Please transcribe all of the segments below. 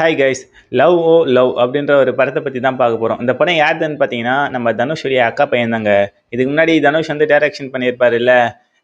Hi guys. Love ஓ love அப்படின்ற ஒரு படத்தை பற்றி தான் பார்க்க போகிறோம். இந்த படம் யாருதுன்னு பார்த்தீங்கன்னா நம்ம தனுஷுடைய அக்கா பையன் தாங்க. இதுக்கு முன்னாடி தனுஷ் வந்து டைரக்ஷன் பண்ணியிருப்பாரு இல்லை,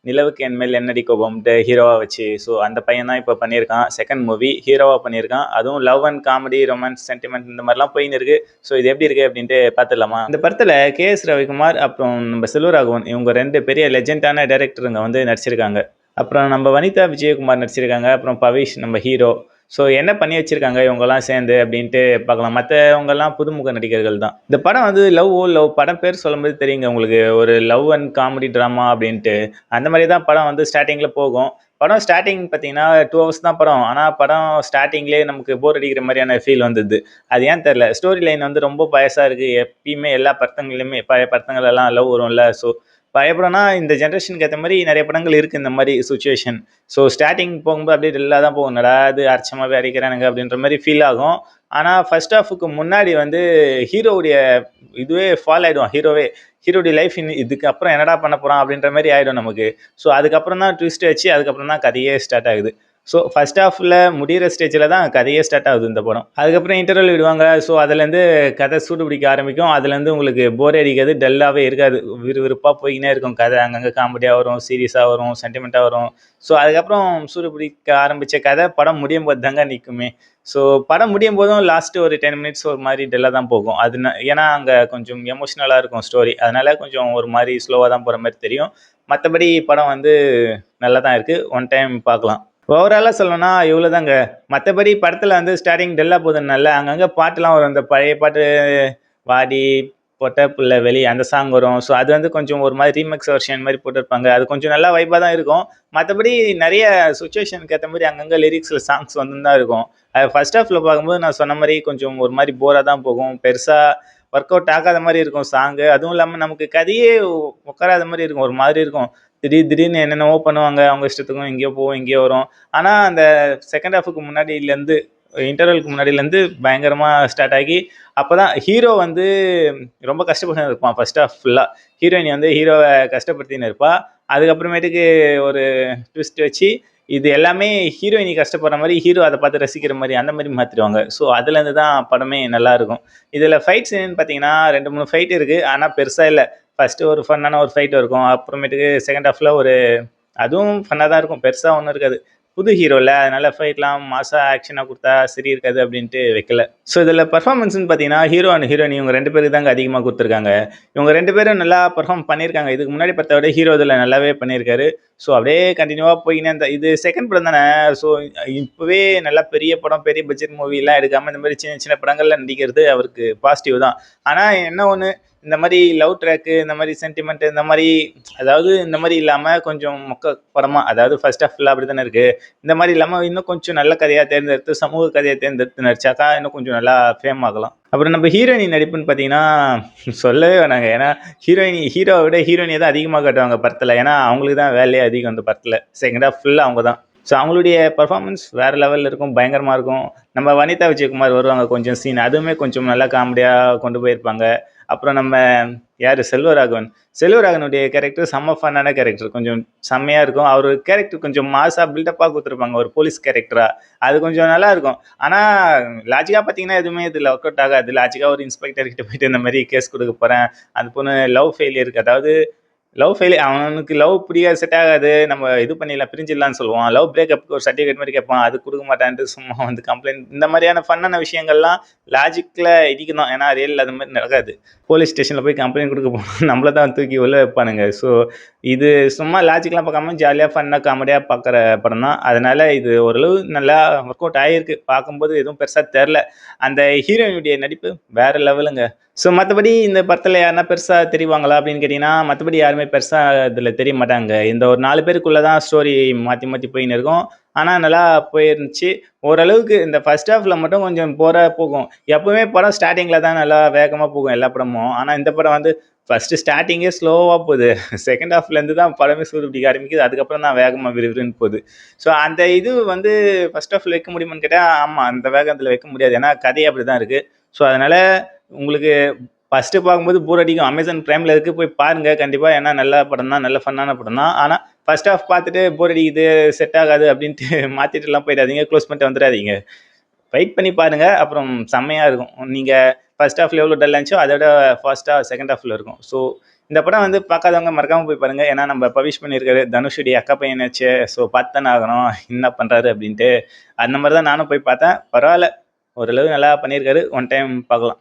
நிலவுக்கு என்மேல் என்னடி கோபம்ட்டு ஹீரோவாக வச்சு. ஸோ அந்த பையன் தான் இப்போ பண்ணியிருக்கான். செகண்ட் மூவி ஹீரோவாக பண்ணியிருக்கான். அதுவும் love and comedy romance sentiment இந்த மாதிரிலாம் போயின்னு இருக்கு. ஸோ இது எப்படி இருக்குது அப்படின்ட்டு பார்த்துடலாமா? இந்த படத்தில் கேஎஸ் ரவிக்குமார் அப்புறம் நம்ம செல்வராகவன் இவங்க ரெண்டு பெரிய லெஜெண்டான டைரக்டருங்க வந்து நடிச்சிருக்காங்க. அப்புறம் நம்ம வனிதா விஜயகுமார் நடிச்சிருக்காங்க. அப்புறம் பவிஷ் நம்ம ஹீரோ. ஸோ என்ன பண்ணி வச்சிருக்காங்க இவங்கெல்லாம் சேர்ந்து அப்படின்ட்டு பார்க்கலாம். மற்றவங்கெல்லாம் புதுமுக நடிகர்கள் தான். இந்த படம் வந்து லவ் ஓ லவ் படம் பேர் சொல்லும்போது தெரியுங்க உங்களுக்கு, ஒரு லவ் அண்ட் காமெடி ட்ராமா அப்படின்ட்டு. அந்த மாதிரி தான் படம் வந்து ஸ்டார்டிங்கில் போகும். படம் ஸ்டார்டிங் பார்த்தீங்கன்னா 2 ஹவர்ஸ் தான் படம். ஆனால் படம் ஸ்டார்டிங்லேயே நமக்கு போர் அடிக்கிற மாதிரியான ஃபீல் வந்தது. அது ஏன் தெரில. ஸ்டோரி லைன் வந்து ரொம்ப பயசாக இருக்குது. எப்பயுமே எல்லா படத்துங்களையுமே பழைய படத்துங்களெல்லாம் லவ் வரும்ல. ஸோ பழைய படம்னா இந்த ஜென்ரேஷனுக்கு ஏற்ற மாதிரி நிறைய படங்கள் இருக்குது இந்த மாதிரி சுச்சுவேஷன். ஸோ ஸ்டார்டிங் போகும்போது அப்படியே டல்லாக தான் போகும். நடா அது அரைச்சமாகவே அரைக்கிறானுங்க அப்படின்ற மாதிரி ஃபீல் ஆகும். ஆனால் ஃபர்ஸ்ட் ஹாஃபுக்கு முன்னாடி வந்து ஹீரோவுடைய இதுவே ஃபால் ஆகிடும். ஹீரோடைய லைஃப் இதுக்கு அப்புறம் என்னடா பண்ண போகிறான் அப்படின்ற மாதிரி ஆகிடும் நமக்கு. ஸோ அதுக்கப்புறம் தான் ட்விஸ்ட் வச்சு அதுக்கப்புறம் தான் கதையே ஸ்டார்ட் ஆகுது. ஸோ ஃபர்ஸ்ட் ஹாஃபில் முடிகிற ஸ்டேஜில் தான் கதையே ஸ்டார்ட் ஆகுது இந்த படம். அதுக்கப்புறம் இன்டர்வல் விடுவாங்க. ஸோ அதுலேருந்து கதை சூடு பிடிக்க ஆரம்பிக்கும். அதுலேருந்து உங்களுக்கு போரே அடிக்காது, டல்லாகவே இருக்காது. விறுவிறுப்பாக போய்கினே இருக்கும் கதை. அங்கங்கே காமெடியாக வரும், சீரியஸாக வரும், சென்டிமெண்ட்டாக வரும். ஸோ அதுக்கப்புறம் சூடு பிடிக்க ஆரம்பித்த கதை படம் முடியும் போது தாங்க நிற்குமே. ஸோ படம் முடியும் போதும் லாஸ்ட்டு ஒரு 10 மினிட்ஸ் ஒரு மாதிரி டல்லாக தான் போகும். அது ஏன்னா அங்கே கொஞ்சம் எமோஷ்னலாக இருக்கும் ஸ்டோரி. அதனால் கொஞ்சம் ஒரு மாதிரி ஸ்லோவாக தான் போகிற மாதிரி தெரியும். மற்றபடி படம் வந்து நல்லா தான் இருக்குது. ஒன் டைம் பார்க்கலாம். ஓவராலாக சொல்லணும்னா இவ்வளோ தாங்க. மற்றபடி படத்தில் வந்து ஸ்டார்டிங் டல்லாக போகுதுனால அங்கங்கே பாட்டுலாம் வரும். இந்த பழைய பாட்டு வாடி பொட்ட புள்ள வெளி அந்த சாங் வரும். ஸோ அது வந்து கொஞ்சம் ஒரு மாதிரி ரீமிக்ஸ் வெர்ஷன் மாதிரி போட்டிருப்பாங்க. அது கொஞ்சம் நல்லா வைப்பாக தான் இருக்கும். மற்றபடி நிறைய சுச்சுவேஷனுக்கு ஏற்ற மாதிரி அங்கங்கே லிரிக்ஸில் சாங்ஸ் வந்து தான் இருக்கும். அது ஃபர்ஸ்ட் ஹாஃபில் பார்க்கும்போது நான் சொன்ன மாதிரி கொஞ்சம் ஒரு மாதிரி போராக தான் போகும். பெருசாக ஒர்க் அவுட் ஆகாத மாதிரி இருக்கும் சாங்கு. அதுவும் இல்லாமல் நமக்கு கதையே உட்காராத மாதிரி இருக்கும். ஒரு மாதிரி இருக்கும். திடீர்னு என்னென்னவோ பண்ணுவாங்க. அவங்க இஷ்டத்துக்கும் எங்கேயோ போகும், எங்கேயோ வரும். ஆனால் அந்த செகண்ட் ஹாஃபுக்கு முன்னாடியிலேருந்து இன்டர்வலுக்கு முன்னாடியிலேருந்து பயங்கரமாக ஸ்டார்ட் ஆகி அப்போ தான் ஹீரோ வந்து ரொம்ப கஷ்டப்பட்டு இருப்பான். ஃபர்ஸ்ட் ஹாஃப் ஃபுல்லாக ஹீரோயினி வந்து ஹீரோவை கஷ்டப்படுத்தின்னு இருப்பாள். அதுக்கப்புறமேட்டுக்கு ஒரு ட்விஸ்ட் வச்சு இது எல்லாமே ஹீரோயினி கஷ்டப்படுற மாதிரி ஹீரோ அதை பார்த்து ரசிக்கிற மாதிரி அந்த மாதிரி மாற்றிடுவாங்க. ஸோ அதுலேருந்து தான் படமே நல்லாயிருக்கும். இதில் ஃபைட் சீன் பார்த்தீங்கன்னா 2-3 ஃபைட் இருக்குது. ஆனால் பெருசாக இல்லை. ஃபஸ்ட்டு ஒரு ஃபன்னான ஒரு ஃபைட் இருக்கும். அப்புறமேட்டுக்கு செகண்ட் ஹாஃபில் அதுவும் ஃபன்னாக தான் இருக்கும். பெருசாக ஒன்றும் இருக்காது. புது ஹீரோ இல்லை, அதனால் ஃபைட்லாம் மாசாக ஆக்ஷனாக கொடுத்தா சரி இருக்காது அப்படின்ட்டு வைக்கல. ஸோ இதில் பர்ஃபார்மன்ஸ்னு பார்த்தீங்கன்னா ஹீரோ அண்ட் ஹீரோயின் இவங்க 2 பேருக்கு தாங்க அதிகமாக கொடுத்துருக்காங்க. இவங்க 2 பேரும் நல்லா பர்ஃபார்ம் பண்ணியிருக்காங்க. இதுக்கு முன்னாடி பார்த்தா விட ஹீரோ இதில் நல்லாவே பண்ணியிருக்காரு. ஸோ அப்படியே கண்டினியூவாக போய்கினே இது செகண்ட் படம் தானே. ஸோ இப்போவே நல்லா பெரிய படம், பெரிய பட்ஜெட் மூவிலாம் எடுக்காமல் இந்த மாதிரி சின்ன சின்ன படங்களில் நடிக்கிறது அவருக்கு பாசிட்டிவ் தான். ஆனால் என்ன ஒன்று, இந்த மாதிரி லவ் ட்ராக்கு, இந்த மாதிரி சென்டிமெண்ட், இந்த மாதிரி அதாவது இந்த மாதிரி இல்லாமல் கொஞ்சம் மொக்க படமாக, அதாவது ஃபர்ஸ்ட் ஹாஃப் ஃபுல்லாக அப்படி தானே இருக்குது. இந்த மாதிரி இல்லாமல் இன்னும் கொஞ்சம் நல்ல கதையாக தேர்ந்தெடுத்து, சமூக கதையை தேர்ந்தெடுத்து நடிச்சாக்கா இன்னும் கொஞ்சம் நல்லா ஃபேம் ஆகலாம். அப்புறம் நம்ம ஹீரோயினி நடிப்புன்னு பார்த்தீங்கன்னா சொல்லவே வேணாங்க. ஏன்னா ஹீரோவை விட ஹீரோயினியை தான் அதிகமாக காட்டுவாங்க படத்தில். ஏன்னா அவங்களுக்கு தான் வேலையே அதிகம் அந்த படத்தில். செகண்ட் ஹாஃப் ஃபுல்லாக அவங்க தான். ஸோ அவங்களுடைய பர்ஃபார்மன்ஸ் வேறு லெவலில் இருக்கும், பயங்கரமாக இருக்கும். நம்ம வனிதா விஜயகுமார் வருவாங்க கொஞ்சம் சீன், அதுவுமே கொஞ்சம் நல்லா காமெடியாக கொண்டு போயிருப்பாங்க. அப்புறம் நம்ம செல்வராகவனுடைய கேரக்டர் செம்ம ஃபன்னான கேரக்டர், கொஞ்சம் செம்மையாக இருக்கும். அவர் கேரக்டர் கொஞ்சம் மாசாக பில்டப்பாக கொடுத்துருப்பாங்க, ஒரு போலீஸ் கேரக்டராக. அது கொஞ்சம் நல்லா இருக்கும். ஆனால் லாஜிக்காக பார்த்தீங்கன்னா எதுவுமே இதில் ஒர்க் அவுட் ஆகாது. லாஜிக்காக ஒரு இன்ஸ்பெக்டர்கிட்ட போயிட்டு இந்த மாதிரி கேஸ் கொடுக்க போகிறேன், அந்த பொண்ணு லவ் ஃபெயிலியருக்கு, அதாவது அவனுக்கு லவ் பிடிக்காது, செட் ஆகாது, நம்ம இது பண்ணிடலாம், பிரிஞ்சிடலான்னு சொல்லுவான். லவ் பிரேக்கப்புக்கு ஒரு சர்டிஃபிகேட் மாதிரி கேட்பான், அது கொடுக்க மாட்டான்ட்டு சும்மா வந்து கம்ப்ளைண்ட். இந்த மாதிரியான ஃபன்னான விஷயங்கள்லாம் லாஜிக்கில் இடிக்கணும். ஏன்னா ரியல் அது மாதிரி நடக்காது. போலீஸ் ஸ்டேஷனில் போய் கம்ப்ளைண்ட் கொடுக்க போகணும், நம்மள தான் தூக்கி உள்ள வைப்பானுங்க. ஸோ இது சும்மா லாஜிக்லாம் பார்க்காம ஜாலியாக ஃபன்னாக காமெடியாக பார்க்குற படம் தான். அதனால் இது ஓரளவு நல்லா ஒர்க் அவுட் ஆகிருக்கு. பார்க்கும்போது எதுவும் பெருசாக தெரில. அந்த ஹீரோயினுடைய நடிப்பு வேறு லெவலுங்க. ஸோ மற்றபடி இந்த படத்தில் யாருன்னா பெருசாக தெரிவாங்களா அப்படின்னு கேட்டிங்கன்னா மற்றபடி யாருமே பெருசாக இதில் தெரிய மாட்டாங்க. இந்த ஒரு 4 பேருக்குள்ளே தான் ஸ்டோரி மாற்றி மாற்றி போயின்னு இருக்கும். ஆனால் நல்லா போயிருந்துச்சு. ஓரளவுக்கு இந்த ஃபர்ஸ்ட் ஹாஃபில் மட்டும் கொஞ்சம் போராக போகும். எப்போவுமே படம் ஸ்டார்டிங்கில் தான் நல்லா வேகமாக போகும் எல்லா படமும். ஆனால் இந்த படம் வந்து ஃபஸ்ட்டு ஸ்டார்டிங்கே ஸ்லோவாக போகுது. செகண்ட் ஹாஃப்லேருந்து தான் படமே சூடு பிடிக்க ஆரம்பிக்குது. அதுக்கப்புறம் தான் வேகமாக விறுவிறுன்னு போகுது. ஸோ அந்த இது வந்து ஃபர்ஸ்ட் ஹாஃபில் வைக்க முடியுமான்னு கேட்டால் ஆமாம், அந்த வேகத்தில் வைக்க முடியாது. ஏன்னா கதையே அப்படி தான் இருக்குது. ஸோ அதனால் உங்களுக்கு ஃபஸ்ட்டு பார்க்கும்போது போர் அடிக்கும். அமேசான் பிரைமில் இருக்குது, போய் பாருங்கள் கண்டிப்பாக. ஏன்னா நல்ல படம் தான், நல்ல ஃபன்னான படம் தான். ஆனால் ஃபர்ஸ்ட் ஹாஃப் பார்த்துட்டு போர் அடிக்குது, செட் ஆகாது அப்படின்ட்டு மாற்றிட்டுலாம் போயிடாதீங்க, க்ளோஸ் பண்ணிட்டு வந்துடாதீங்க. வெயிட் பண்ணி பாருங்க. அப்புறம் செம்மையா இருக்கும். நீங்க ஃபர்ஸ்ட் ஹாஃப்ல எவ்வளோ டல்லா இருந்துச்சோ, அதோட ஃபாஸ்ட்டா செகண்ட் ஹாஃப்ல இருக்கும். ஸோ இந்த படம் வந்து பார்க்காதவங்க மறக்காம போய் பாருங்க. ஏன்னா நம்ம பவிஷ் பண்ணியிருக்காரு. தனுஷுடைய அக்கா பையனாச்சே. ஸோ பார்த்து தானே ஆகணும். என்ன பண்றாரு அப்படின்ட்டு. அந்த மாரி தான் நானும் போய் பார்த்தேன். பரவால்ல. ஓரளவு நல்லா பண்ணியிருக்காரு. ஒன் டைம் பார்க்கலாம்.